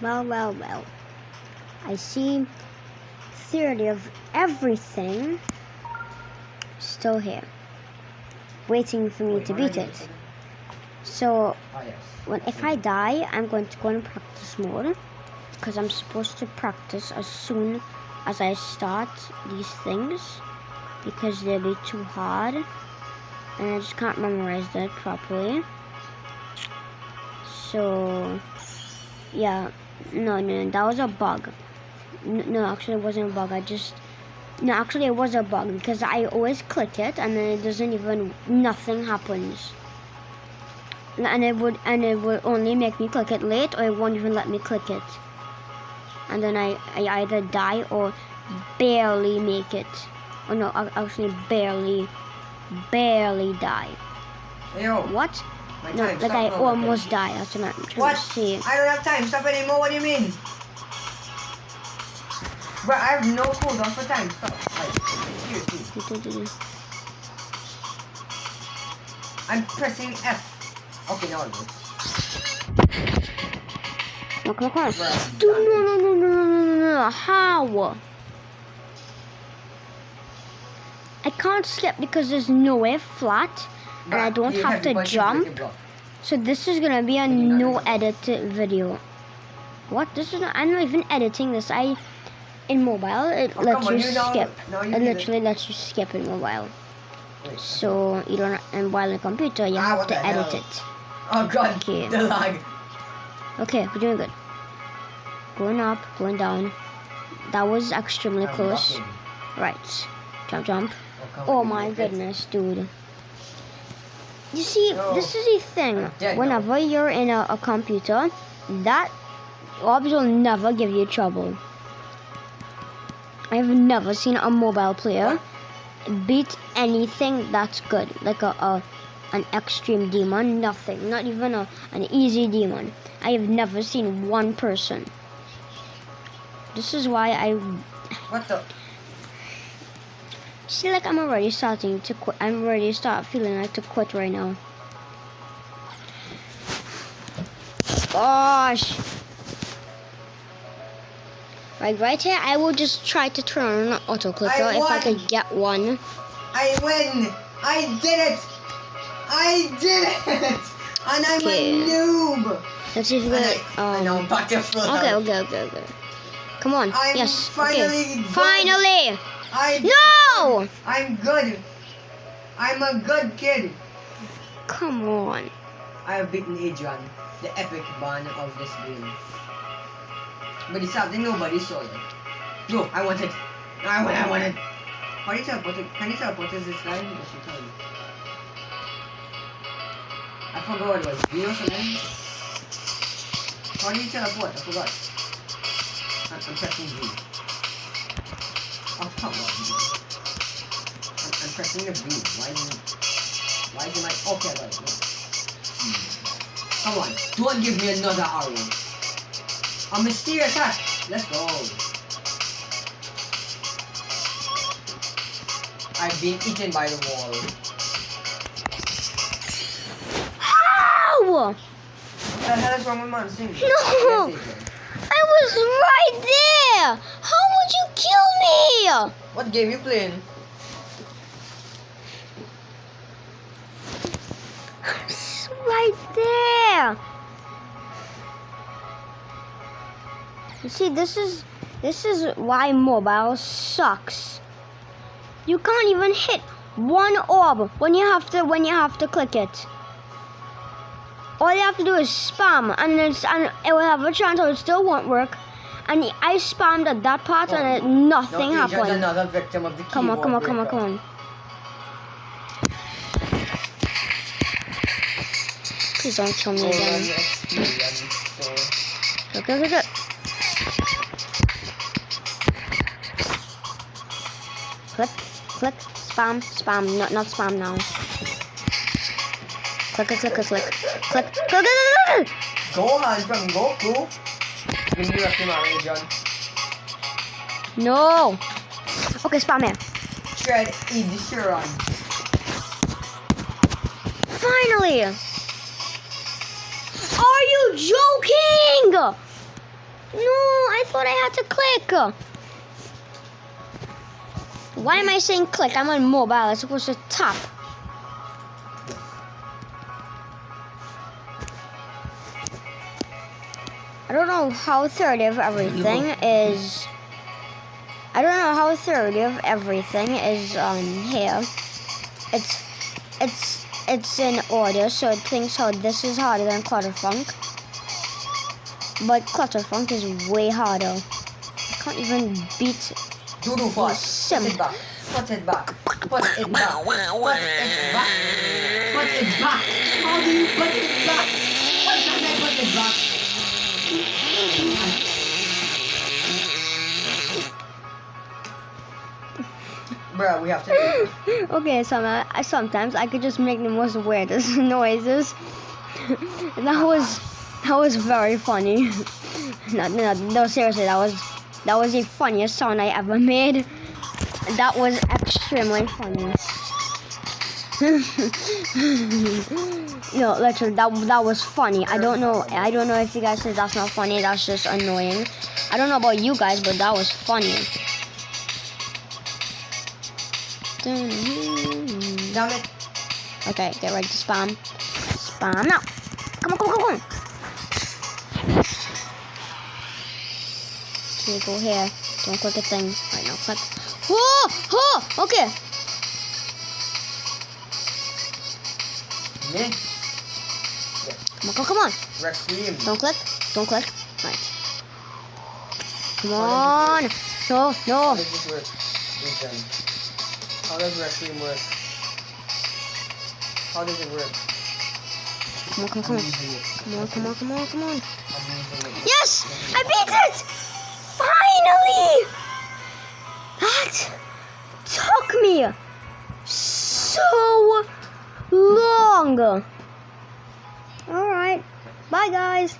Well. I see theory of everything still here, waiting for me to beat it. So, if I die, I'm going to go in practice mode, because I'm supposed to practice as soon as I start these things, because they'll be too hard, and I just can't memorize that properly. So, yeah, no, that was a bug. No, actually it wasn't a bug. Actually it was a bug, because I always click it and then it doesn't even, nothing happens. And it would only make me click it late, or it won't even let me click it. And then I either die or barely make it. Oh no, actually barely die. Yo. What? My No, time, like I almost die. That's what I'm trying to say. I don't have time. Stop anymore. What do you mean? Bro, I have no cooldown for time. Stop. Like, seriously. I'm pressing F. Okay, now it works. No, come on. Dude, no. How? I can't skip because there's nowhere flat, and I don't have to jump. So this is gonna be a no edit video. What? I'm not even editing this. In mobile, it lets you skip. It literally lets you skip in mobile. So you don't, and while on the computer, you have to edit it. Oh god, okay. The lag. Okay, we're doing good. Going up, going down. That was extremely close. Right. Jump. Oh my goodness, dude. You see, this is the thing. Whenever you're in a computer, that orbs will never give you trouble. I've never seen a mobile player beat anything that's good, like an extreme demon. Nothing, not even an easy demon. I have never seen one person. This is why What the? See, like I'm already starting to quit. I'm already feeling like to quit right now. Gosh. Right here, I will just try to turn on an auto clicker if I could get one. I win! I did it! And I'm a noob! Let's see if we get Okay. Come on. Yes. Finally. Finally! No! I'm good. I'm a good kid. Come on. I have beaten Adrian, the epic ban of this game. But it's something nobody saw it. No, I want it. I want it. How do you teleport it? Can you teleport this guy? Yes, you can. I forgot what it was. V or something? How do you teleport? I forgot. I'm pressing V. Oh, come on. I'm pressing the V. Why is it like... Okay, I got it. No. Come on. Don't give me another arrow. A mysterious attack. Let's go. I've been eaten by the wall. How? What the hell is wrong with man? Sing. No. I was right there. How would you kill me? What game you playing? It's right there. You see, this is why mobile sucks. You can't even hit one orb when you have to click it. All you have to do is spam, and it will have a chance, or it still won't work. And I spammed at that part, and nothing happened. Another victim of the Come on. Please don't kill me again. Good. Click, spam, not spam now. Click. Gohan from Goku. Give me your John. No. Okay, spam here. Shred Edishiran. Finally. Are you joking? No, I thought I had to click. Why am I saying click? I'm on mobile. I'm supposed to tap. I don't know how third of everything is. I don't know how third of everything is here. It's in order, so it thinks how this is harder than Clutterfunk. But Clutterfunk is way harder. I can't even beat Doodle fart. Sim. Put it back. Put it back. Put it back. Put it back. Put it back. How do you put it back? Why can't I put it back? Bruh, we have to do it. Okay, sometimes I could just make the most weirdest noises. That was very funny. No, seriously, that was the funniest sound I ever made. That was extremely funny. No, literally, that was funny. I don't know if you guys think that's not funny. That's just annoying. I don't know about you guys, but that was funny. Damn it. Okay, get ready to spam. Spam now. Come on. Okay, go here. Don't click a thing. Right now, click. Whoa! Okay. Me? Come on. Requiem. Don't click. Right. Come on. No. How does this work? Ethan? How does Requiem work? How does it work? Come on. I'm using it. Come on. I'm using it. Yes! I beat it! Finally! That took me so long. Alright. Bye, guys.